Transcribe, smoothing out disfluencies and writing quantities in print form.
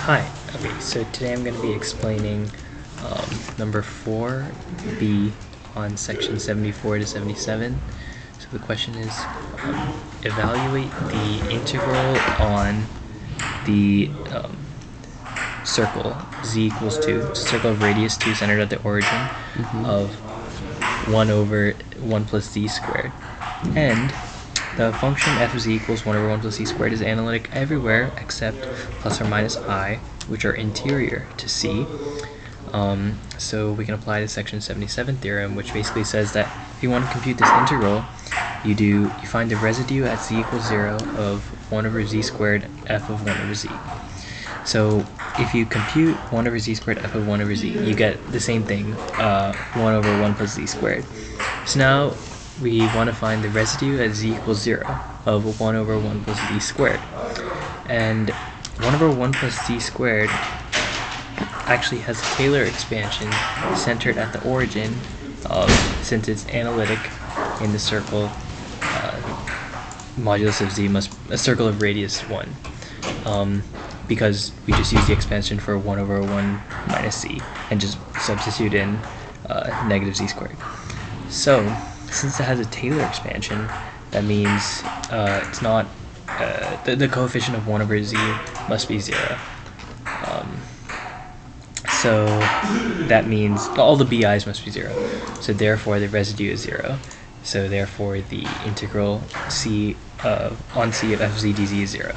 Hi, okay, so today I'm going to be explaining number 4b on section 74 to 77. So the question is, evaluate the integral on the circle z equals 2, it's a circle of radius 2 centered at the origin of 1 over 1 plus z squared. And the function f of z equals 1 over 1 plus z squared is analytic everywhere except plus or minus I, which are interior to c. So we can apply the section 77 theorem, which basically says that if you want to compute this integral, you find the residue at z equals 0 of 1 over z squared f of 1 over z. So if you compute 1 over z squared f of 1 over z, you get the same thing, 1 over 1 plus z squared. So now we want to find the residue at z equals 0 of 1 over 1 plus z squared. And 1 over 1 plus z squared actually has a Taylor expansion centered at the origin since it's analytic in the circle modulus of z must a circle of radius 1, because we just use the expansion for 1 over 1 minus z and just substitute in negative z squared. So since it has a Taylor expansion, that means it's not the coefficient of 1 over z must be 0. So that means all the bi's must be 0. So therefore the residue is 0. So therefore the integral c on c of f of z dz is 0.